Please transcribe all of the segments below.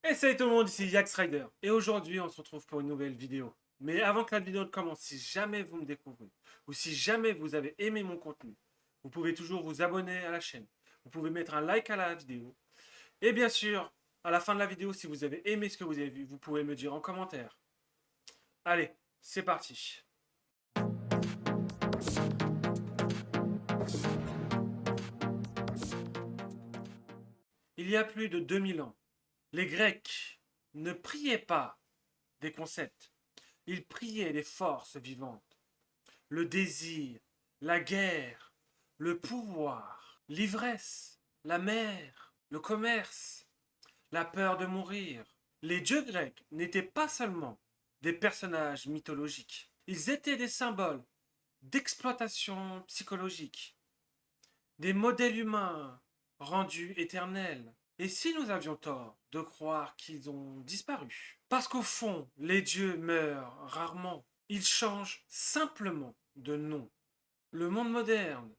Et salut tout le monde, ici Yax Rider. Et aujourd'hui, on se retrouve pour une nouvelle vidéo. Mais avant que la vidéo ne commence, si jamais vous me découvrez, ou si jamais vous avez aimé mon contenu, vous pouvez toujours vous abonner à la chaîne. Vous pouvez mettre un like à la vidéo. Et bien sûr, à la fin de la vidéo, si vous avez aimé ce que vous avez vu, vous pouvez me dire en commentaire. Allez, c'est parti. Il y a plus de 2000 ans, les Grecs ne priaient pas des concepts. Ils priaient des forces vivantes. Le désir, la guerre, le pouvoir, l'ivresse, la mer, le commerce, la peur de mourir. Les dieux grecs n'étaient pas seulement des personnages mythologiques, ils étaient des symboles d'exploitation psychologique, des modèles humains rendus éternels. Et si nous avions tort de croire qu'ils ont disparu? Parce qu'au fond, les dieux meurent rarement. Ils changent simplement de nom. Le monde moderne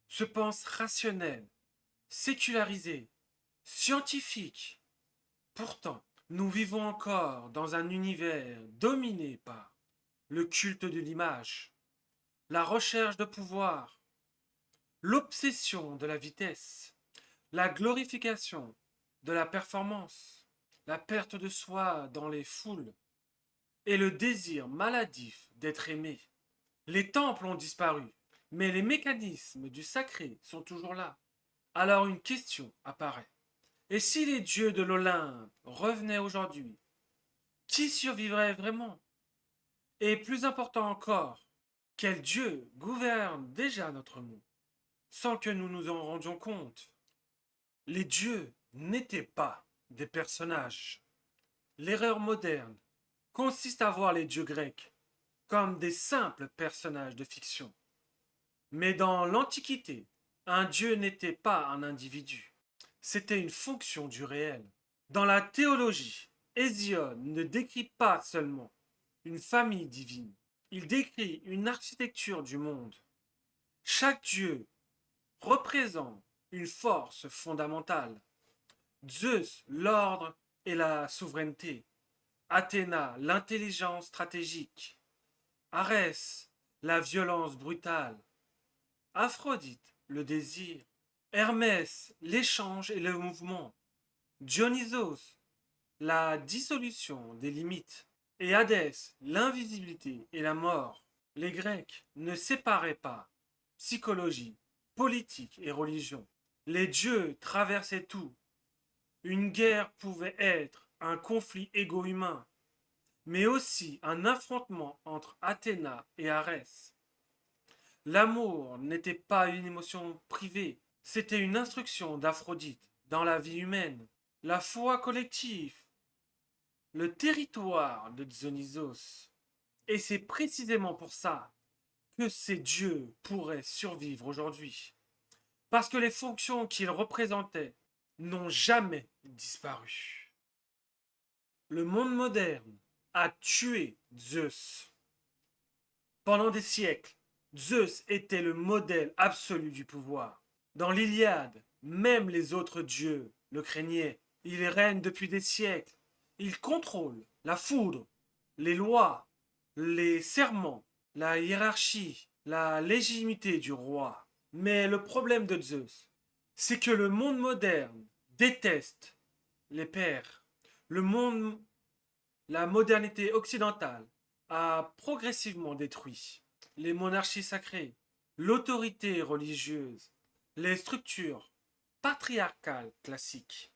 se pense rationnel, sécularisé, scientifique. Pourtant, nous vivons encore dans un univers dominé par le culte de l'image, la recherche de pouvoir, l'obsession de la vitesse, la glorification de la performance, la perte de soi dans les foules et le désir maladif d'être aimé. Les temples ont disparu, mais les mécanismes du sacré sont toujours là. Alors une question apparaît. Et si les dieux de l'Olympe revenaient aujourd'hui, qui survivrait vraiment? Et plus important encore, quel dieu gouverne déjà notre monde, sans que nous nous en rendions compte? Les dieux n'étaient pas des personnages. L'erreur moderne consiste à voir les dieux grecs comme des simples personnages de fiction. Mais dans l'Antiquité, un dieu n'était pas un individu, c'était une fonction du réel. Dans la théologie, Hésiode ne décrit pas seulement une famille divine, il décrit une architecture du monde. Chaque dieu représente une force fondamentale. Zeus, l'ordre et la souveraineté. Athéna, l'intelligence stratégique. Arès, la violence brutale. Aphrodite, le désir. Hermès, l'échange et le mouvement. Dionysos, la dissolution des limites. Et Hadès, l'invisibilité et la mort. Les Grecs ne séparaient pas psychologie, politique et religion. Les dieux traversaient tout. Une guerre pouvait être un conflit égo-humain, mais aussi un affrontement entre Athéna et Arès. L'amour n'était pas une émotion privée, c'était une instruction d'Aphrodite dans la vie humaine. La foi collective, le territoire de Dionysos. Et c'est précisément pour ça que ces dieux pourraient survivre aujourd'hui. Parce que les fonctions qu'ils représentaient n'ont jamais disparu. Le monde moderne a tué Zeus. Pendant des siècles, Zeus était le modèle absolu du pouvoir. Dans l'Iliade, même les autres dieux le craignaient. Il règne depuis des siècles. Il contrôle la foudre, les lois, les serments, la hiérarchie, la légitimité du roi. Mais le problème de Zeus, c'est que le monde moderne déteste les pères. Le monde, la modernité occidentale a progressivement détruit les monarchies sacrées, l'autorité religieuse, les structures patriarcales classiques.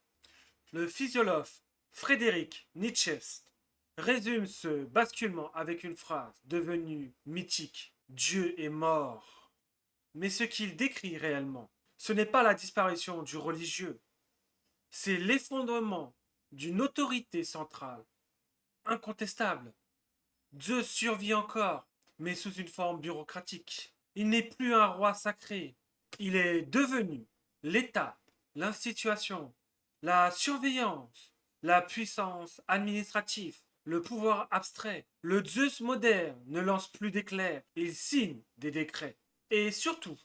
Le physiologue Frédéric Nietzsche résume ce basculement avec une phrase devenue mythique: Dieu est mort. Mais ce qu'il décrit réellement, ce n'est pas la disparition du religieux, c'est l'effondrement d'une autorité centrale, incontestable. Dieu survit encore, mais sous une forme bureaucratique. Il n'est plus un roi sacré, il est devenu l'État, l'institution, la surveillance, la puissance administrative, le pouvoir abstrait. Le Zeus moderne ne lance plus d'éclairs, il signe des décrets. Et surtout,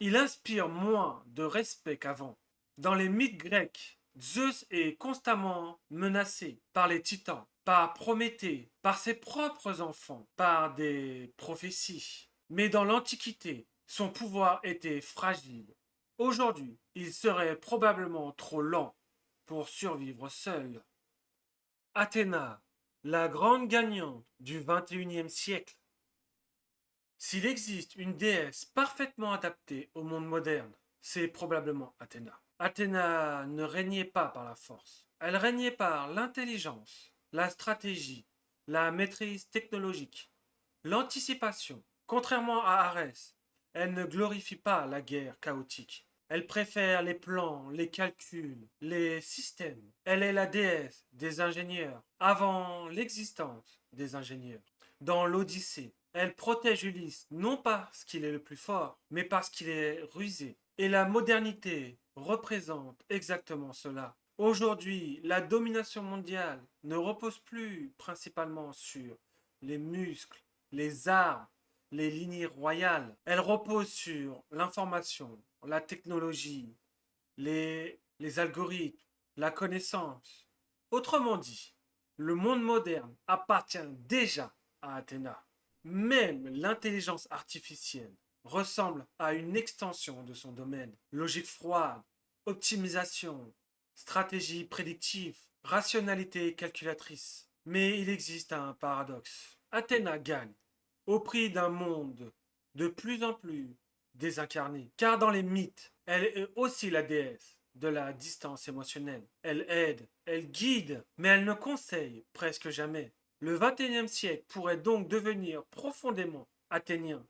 il inspire moins de respect qu'avant. Dans les mythes grecs, Zeus est constamment menacé par les titans, par Prométhée, par ses propres enfants, par des prophéties. Mais dans l'Antiquité, son pouvoir était fragile. Aujourd'hui, il serait probablement trop lent pour survivre seul. Athéna, la grande gagnante du XXIe siècle. S'il existe une déesse parfaitement adaptée au monde moderne, c'est probablement Athéna. Athéna ne régnait pas par la force, elle régnait par l'intelligence, la stratégie, la maîtrise technologique, l'anticipation. Contrairement à Arès, elle ne glorifie pas la guerre chaotique. Elle préfère les plans, les calculs, les systèmes. Elle est la déesse des ingénieurs, avant l'existence des ingénieurs. Dans l'Odyssée, elle protège Ulysse non parce qu'il est le plus fort, mais parce qu'il est rusé. Et la modernité représente exactement cela. Aujourd'hui, la domination mondiale ne repose plus principalement sur les muscles, les armes, les lignées royales. Elle repose sur l'information, la technologie, les algorithmes, la connaissance. Autrement dit, le monde moderne appartient déjà à Athéna. Même l'intelligence artificielle ressemble à une extension de son domaine. Logique froide, optimisation, stratégie prédictive, rationalité calculatrice. Mais il existe un paradoxe. Athéna gagne au prix d'un monde de plus en plus désincarné. Car dans les mythes, elle est aussi la déesse de la distance émotionnelle. Elle aide, elle guide, mais elle ne conseille presque jamais. Le XXIe siècle pourrait donc devenir profondément athénien,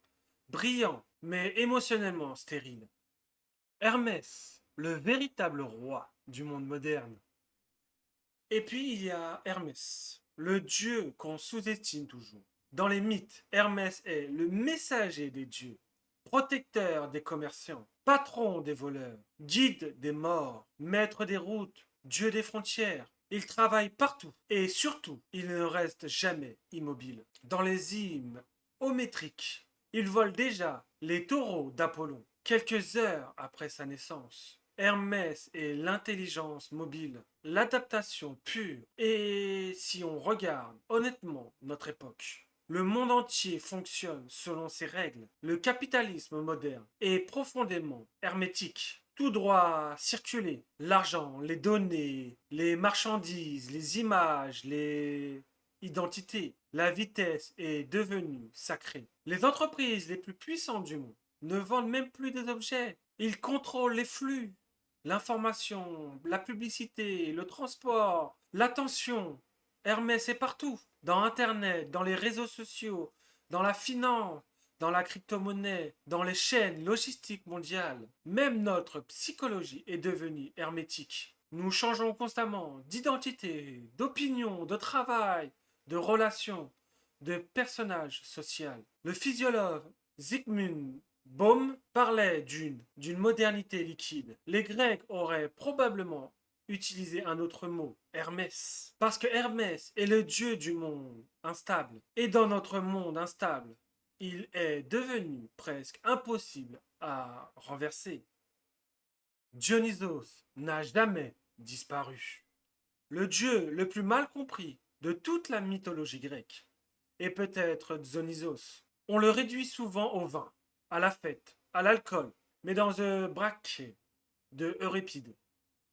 brillant, mais émotionnellement stérile. Hermès, le véritable roi du monde moderne. Et puis il y a Hermès, le dieu qu'on sous-estime toujours. Dans les mythes, Hermès est le messager des dieux, protecteur des commerçants, patron des voleurs, guide des morts, maître des routes, dieu des frontières. Il travaille partout et surtout, il ne reste jamais immobile. Dans les hymnes hométriques, il vole déjà les taureaux d'Apollon, quelques heures après sa naissance. Hermès est l'intelligence mobile, l'adaptation pure. Et si on regarde honnêtement notre époque, le monde entier fonctionne selon ses règles. Le capitalisme moderne est profondément hermétique. Tout doit circuler. L'argent, les données, les marchandises, les images, les identités. La vitesse est devenue sacrée. Les entreprises les plus puissantes du monde ne vendent même plus des objets. Ils contrôlent les flux, l'information, la publicité, le transport, l'attention. Hermès est partout. Dans Internet, dans les réseaux sociaux, dans la finance, dans la crypto-monnaie, dans les chaînes logistiques mondiales. Même notre psychologie est devenue hermétique. Nous changeons constamment d'identité, d'opinion, de travail, de relation, de personnage social. Le physiologue Zygmunt Baume parlait d'une modernité liquide. Les Grecs auraient probablement utilisé un autre mot, Hermès. Parce que Hermès est le dieu du monde instable. Et dans notre monde instable, il est devenu presque impossible à renverser. Dionysos n'a jamais disparu. Le dieu le plus mal compris de toute la mythologie grecque est peut-être Dionysos. On le réduit souvent au vin, à la fête, à l'alcool, mais dans The Braque de Euripide,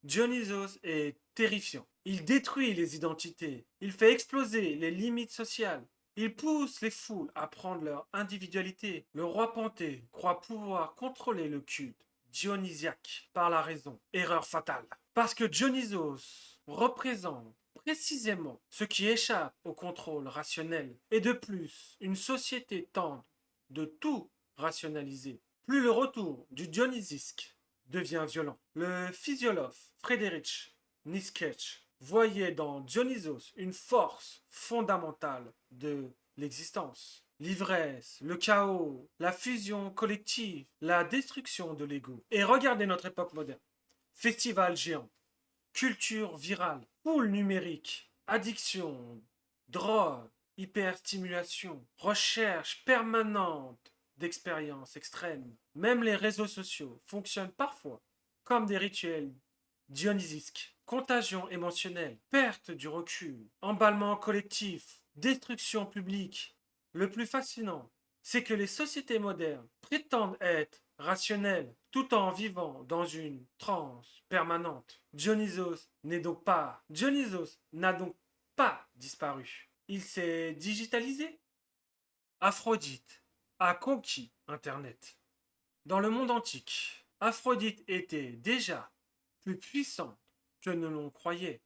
Dionysos est terrifiant. Il détruit les identités, il fait exploser les limites sociales, il pousse les foules à prendre leur individualité. Le roi Panthée croit pouvoir contrôler le culte dionysiaque par la raison. Erreur fatale. Parce que Dionysos représente précisément ce qui échappe au contrôle rationnel. Et de plus, une société tente de tout rationaliser. Plus le retour du dionysique devient violent. Le physiologue Friedrich Nietzsche voyait dans Dionysos une force fondamentale de l'existence. L'ivresse, le chaos, la fusion collective, la destruction de l'ego. Et regardez notre époque moderne. Festival géant, culture virale, foule numérique, addiction, drogue, hyperstimulation, recherche permanente d'expériences extrêmes. Même les réseaux sociaux fonctionnent parfois comme des rituels dionysiques. contagion émotionnelle, perte du recul, emballement collectif, destruction publique. Le plus fascinant, c'est que les sociétés modernes prétendent être rationnelles tout en vivant dans une transe permanente. Dionysos n'a donc pas disparu. Il s'est digitalisé. Aphrodite a conquis Internet. Dans le monde antique, Aphrodite était déjà plus puissante que ne l'on croyait.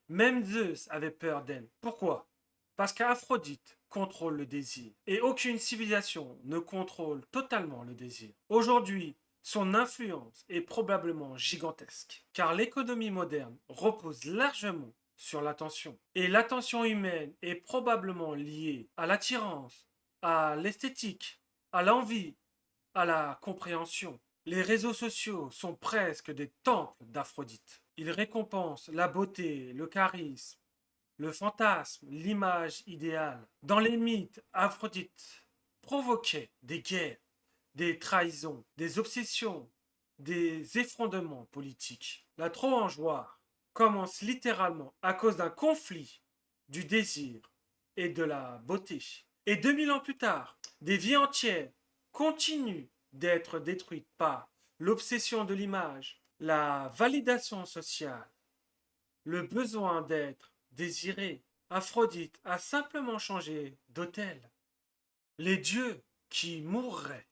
Même Zeus avait peur d'elle. Pourquoi? Parce qu'Aphrodite contrôle le désir. Et aucune civilisation ne contrôle totalement le désir. Aujourd'hui, son influence est probablement gigantesque, car l'économie moderne repose largement sur l'attention. Et l'attention humaine est probablement liée à l'attirance, à l'esthétique, à l'envie, à la compréhension. Les réseaux sociaux sont presque des temples d'Aphrodite. Ils récompensent la beauté, le charisme, le fantasme, l'image idéale. Dans les mythes, Aphrodite provoquait des guerres, des trahisons, des obsessions, des effondrements politiques. La Troangeoire commence littéralement à cause d'un conflit du désir et de la beauté. Et 2000 ans plus tard, des vies entières continuent d'être détruites par l'obsession de l'image, la validation sociale, le besoin d'être désiré. Aphrodite a simplement changé d'autel. Les dieux qui mourraient,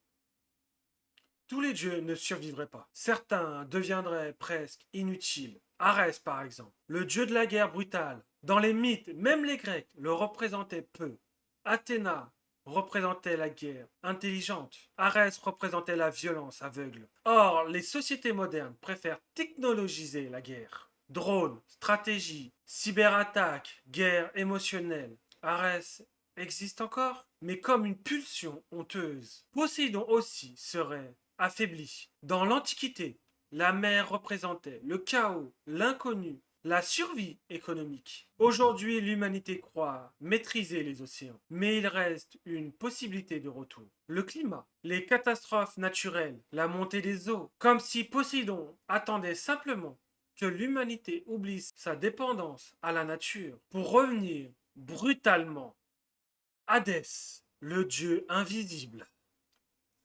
tous les dieux ne survivraient pas. Certains deviendraient presque inutiles. Arès, par exemple, le dieu de la guerre brutale. Dans les mythes, même les Grecs le représentaient peu. Athéna représentait la guerre intelligente. Arès représentait la violence aveugle. Or, les sociétés modernes préfèrent technologiser la guerre. Drones, stratégie, cyberattaque, guerre émotionnelle. Arès existe encore, mais comme une pulsion honteuse. Poséidon aussi serait affaibli. Dans l'Antiquité, la mer représentait le chaos, l'inconnu, la survie économique. Aujourd'hui, l'humanité croit maîtriser les océans, mais il reste une possibilité de retour. Le climat, les catastrophes naturelles, la montée des eaux, comme si Poséidon attendait simplement que l'humanité oublie sa dépendance à la nature pour revenir brutalement. Hadès, le dieu invisible.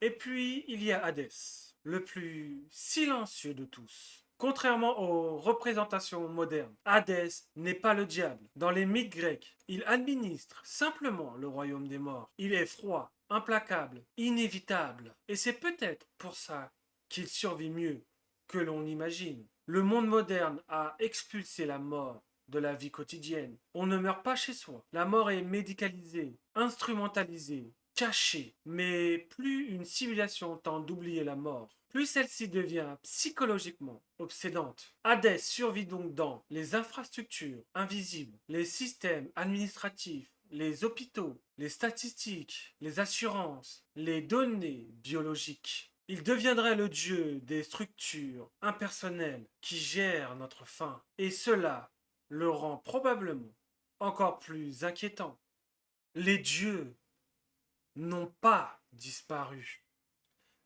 Et puis, il y a Hadès, le plus silencieux de tous. Contrairement aux représentations modernes, Hadès n'est pas le diable. Dans les mythes grecs, il administre simplement le royaume des morts. Il est froid, implacable, inévitable. Et c'est peut-être pour ça qu'il survit mieux que l'on l'imagine. Le monde moderne a expulsé la mort de la vie quotidienne. On ne meurt pas chez soi. La mort est médicalisée, instrumentalisée, cachée. Mais plus une civilisation tente d'oublier la mort, plus celle-ci devient psychologiquement obsédante. Hadès survit donc dans les infrastructures invisibles, les systèmes administratifs, les hôpitaux, les statistiques, les assurances, les données biologiques. Il deviendrait le dieu des structures impersonnelles qui gèrent notre faim. Et cela le rend probablement encore plus inquiétant. Les dieux n'ont pas disparu.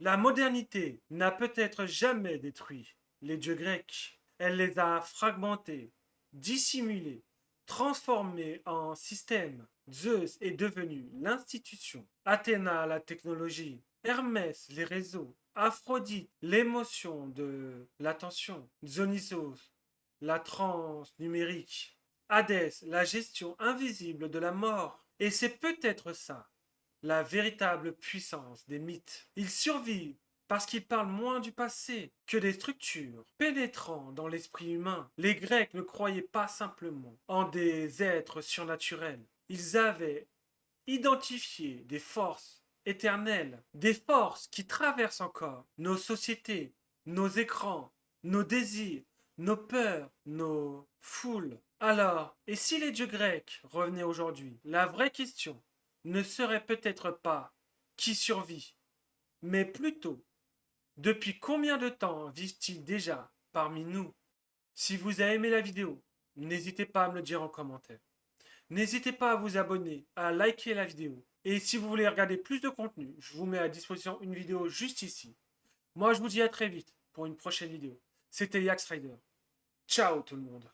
La modernité n'a peut-être jamais détruit les dieux grecs. Elle les a fragmentés, dissimulés, transformés en systèmes. Zeus est devenu l'institution, Athéna la technologie, Hermès les réseaux, Aphrodite l'émotion de l'attention, Dionysos la transe numérique, Hadès la gestion invisible de la mort. Et c'est peut-être ça la véritable puissance des mythes. Ils survivent parce qu'ils parlent moins du passé que des structures pénétrant dans l'esprit humain. Les Grecs ne croyaient pas simplement en des êtres surnaturels. Ils avaient identifié des forces éternelles, des forces qui traversent encore nos sociétés, nos écrans, nos désirs, nos peurs, nos foules. Alors, et si les dieux grecs revenaient aujourd'hui? La vraie question ne serait peut-être pas qui survit, mais plutôt depuis combien de temps vivent-ils déjà parmi nous? Si vous avez aimé la vidéo, n'hésitez pas à me le dire en commentaire. N'hésitez pas à vous abonner, à liker la vidéo. Et si vous voulez regarder plus de contenu, je vous mets à disposition une vidéo juste ici. Moi, je vous dis à très vite pour une prochaine vidéo. C'était Yax Rider. Ciao tout le monde.